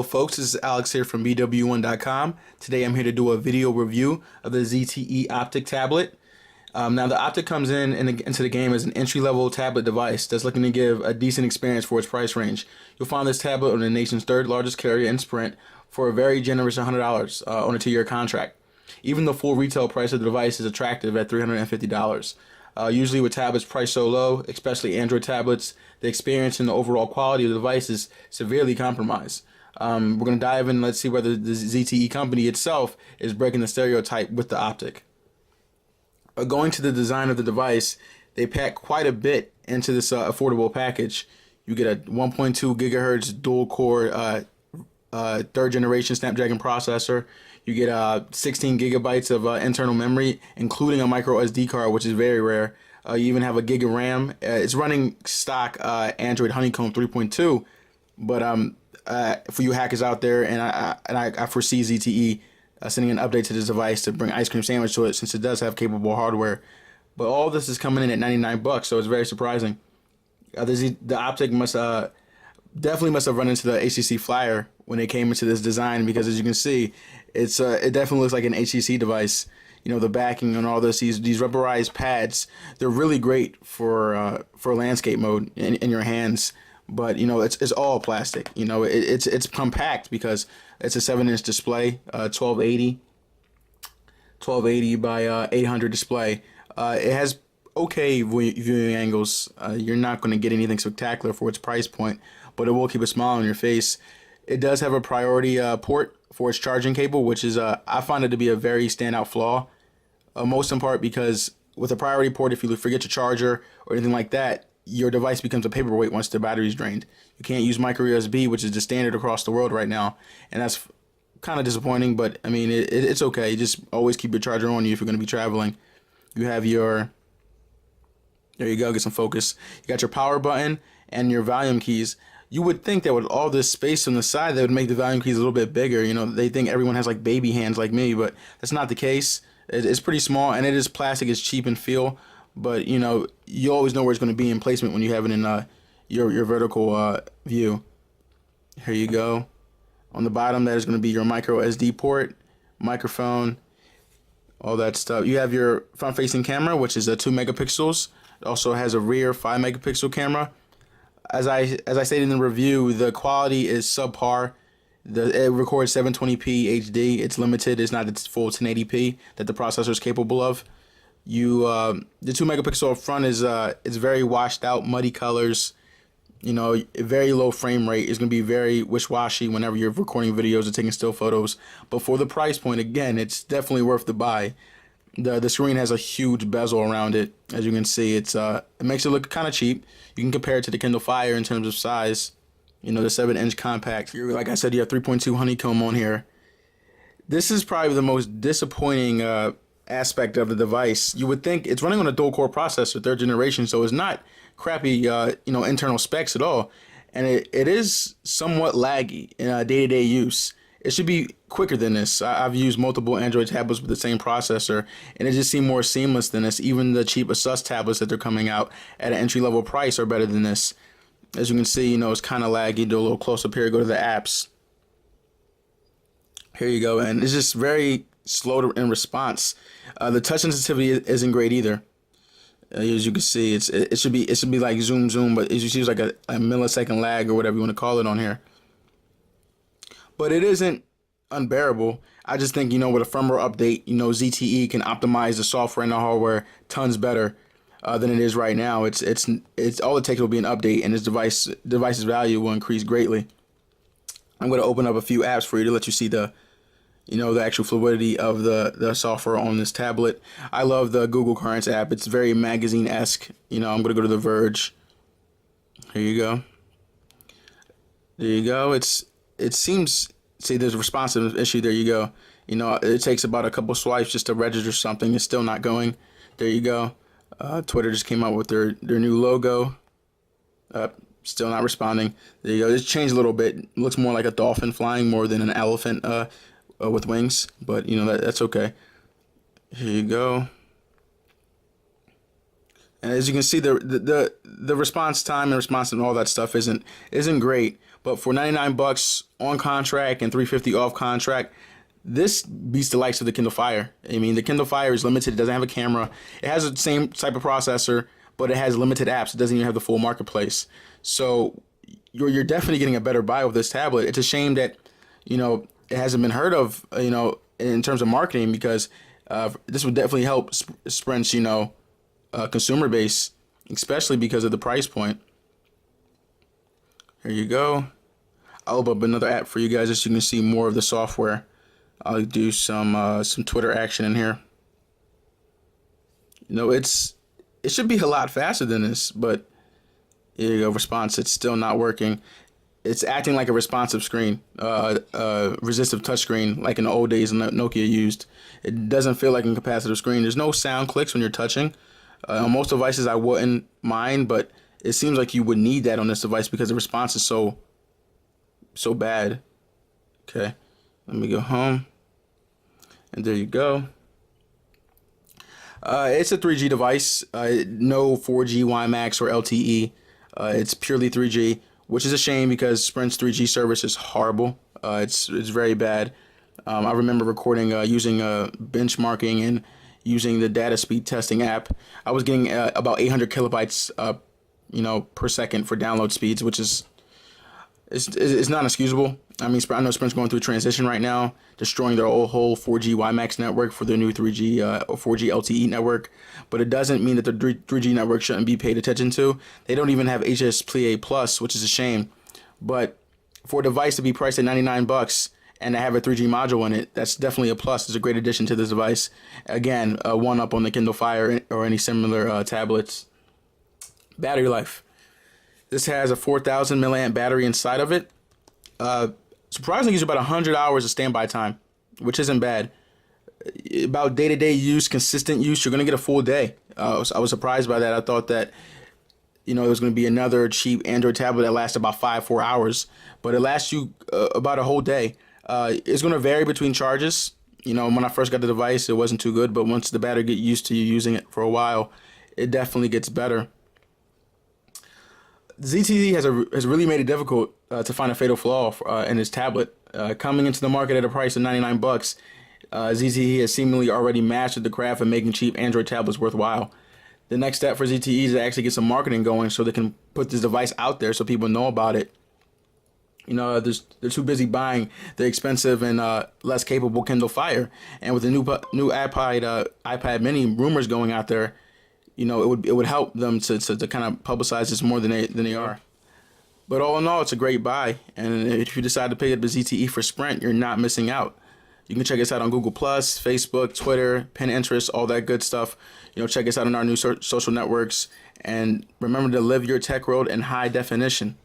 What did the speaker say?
folks, this is Alex here from BW1.com. Today I'm here to do a video review of the ZTE Optic tablet. Now the Optic comes into the game as an entry-level tablet device that's looking to give a decent experience for its price range. You'll find this tablet on the nation's third largest carrier in Sprint for a very generous $100 on a 2-year contract. Even the full retail price of the device is attractive at $350. Usually with tablets priced so low, especially Android tablets, the experience and the overall quality of the device is severely compromised. We're going to dive in and let's see whether the ZTE company itself is breaking the stereotype with the Optic. Going to the design of the device, they pack quite a bit into this affordable package. You get a 1.2 gigahertz dual-core third-generation Snapdragon processor. You get 16 gigabytes of internal memory, including a micro SD card, which is very rare. You even have a gig of RAM. It's running stock Android Honeycomb 3.2, but for you hackers out there, and I foresee ZTE sending an update to this device to bring Ice Cream Sandwich to it, since it does have capable hardware. But all this is coming in at $99, so it's very surprising. The Optic definitely must have run into the HTC Flyer when they came into this design, because as you can see, it definitely looks like an HTC device. You know, the backing and all this, these rubberized pads, they're really great for landscape mode in your hands. But you know, it's all plastic. You know, it's compact because it's a 7-inch display, 1280 by 800 display. It has okay viewing angles. You're not going to get anything spectacular for its price point, but it will keep a smile on your face. It does have a priority port for its charging cable, which is I find it to be a very standout flaw. Most in part because with a priority port, if you forget your charger or anything like that, your device becomes a paperweight once the battery is drained. You can't use micro USB, which is the standard across the world right now, and that's kind of disappointing. But I mean, it's okay. Just always keep your charger on you if you're going to be traveling. You have your, there you go, get some focus. You got your power button and your volume keys. You would think that with all this space on the side, they would make the volume keys a little bit bigger. You know, they think everyone has like baby hands like me, but that's not the case. It's pretty small, and it is plastic. It's cheap in feel, but you know, you always know where it's going to be in placement when you have it in your vertical view. Here you go. On the bottom, that is going to be your micro SD port, microphone, all that stuff. You have your front-facing camera, which is 2 megapixels. It also has a rear 5 megapixel camera. As I stated in the review, the quality is subpar. It records 720p HD. It's limited. It's not its full 1080p that the processor is capable of. The 2 megapixel up front is it's very washed out, muddy colors. You know, very low frame rate. Is going to be very wish-washy whenever you're recording videos or taking still photos. But for the price point, again, it's definitely worth the buy. The screen has a huge bezel around it. As you can see, it makes it look kind of cheap. You can compare it to the Kindle Fire in terms of size. You know, the 7-inch compact. Like I said, you have 3.2 Honeycomb on here. This is probably the most disappointing aspect of the device. You would think it's running on a dual-core processor, 3rd generation, so it's not crappy, you know, internal specs at all. And it is somewhat laggy in day-to-day use. It should be quicker than this. I've used multiple Android tablets with the same processor, and it just seemed more seamless than this. Even the cheap Asus tablets that they're coming out at an entry-level price are better than this. As you can see, you know, it's kind of laggy. Do a little close-up here. Go to the apps. Here you go, and it's just very slow in response. The touch sensitivity isn't great either. As you can see, it should be like zoom, but as you see, it's like a millisecond lag or whatever you want to call it on here. But it isn't unbearable. I just think, you know, with a firmware update, you know, ZTE can optimize the software and the hardware tons better than it is right now. It's all it takes will be an update, and this device's value will increase greatly. I'm going to open up a few apps for you to let you see the, you know, the actual fluidity of the software on this tablet. I love the Google Currents app. It's very magazine-esque. You know, I'm going to go to The Verge. Here you go. There you go. It seems, see, there's a responsive issue. There you go. You know, it takes about a couple swipes just to register something. It's still not going. There you go. Twitter just came out with their new logo. Still not responding. There you go. It's changed a little bit. It looks more like a dolphin flying more than an elephant with wings. But, you know, that's okay. Here you go. And as you can see, the response time and response and all that stuff isn't great. But for 99 bucks on contract and 350 off contract, this beats the likes of the Kindle Fire. I mean, the Kindle Fire is limited. It doesn't have a camera. It has the same type of processor, but it has limited apps. It doesn't even have the full marketplace. So you're definitely getting a better buy with this tablet. It's a shame that, it hasn't been heard of, in terms of marketing, because this would definitely help Sprint's, consumer base, especially because of the price point. Here you go. I'll open up another app for you guys just so you can see more of the software. I'll do some Twitter action in here. It should be a lot faster than this, but here you go. Response. It's still not working. It's acting like a responsive screen, resistive touchscreen, like in the old days Nokia used. It doesn't feel like a capacitive screen. There's no sound clicks when you're touching. On most devices, I wouldn't mind, but it seems like you would need that on this device because the response is so bad. Okay, let me go home, and there you go. It's a 3G device, no 4G WiMAX or LTE. It's purely 3G, which is a shame because Sprint's 3G service is horrible. It's very bad. I remember recording using benchmarking and using the data speed testing app. I was getting about 800 kilobytes per second for download speeds, which is it's not excusable. I mean, I know Sprint's going through a transition right now, destroying their whole 4G WiMAX network for their new 3G or 4G LTE network. But it doesn't mean that the 3G network shouldn't be paid attention to. They don't even have HSPLA Plus, which is a shame. But for a device to be priced at 99 bucks and to have a 3G module in it, that's definitely a plus. It's a great addition to this device. Again, one up on the Kindle Fire or any similar tablets. Battery life. This has a 4,000 milliamp battery inside of it. Surprisingly, it's about 100 hours of standby time, which isn't bad. About day-to-day use, consistent use, you're going to get a full day. I was surprised by that. I thought that, it was going to be another cheap Android tablet that lasts about 4 hours, but it lasts you about a whole day. It's going to vary between charges. When I first got the device, it wasn't too good, but once the battery gets used to you using it for a while, it definitely gets better. ZTE has really made it difficult to find a fatal flaw in his tablet. Coming into the market at a price of 99 bucks, ZTE has seemingly already mastered the craft of making cheap Android tablets worthwhile. The next step for ZTE is to actually get some marketing going so they can put this device out there so people know about it. They're too busy buying the expensive and less capable Kindle Fire, and with the new iPad Mini rumors going out there, it would help them to kind of publicize this more than they are. But all in all, it's a great buy. And if you decide to pick up the ZTE for Sprint, you're not missing out. You can check us out on Google+, Facebook, Twitter, Pinterest, all that good stuff. Check us out on our new social networks. And remember to live your tech world in high definition.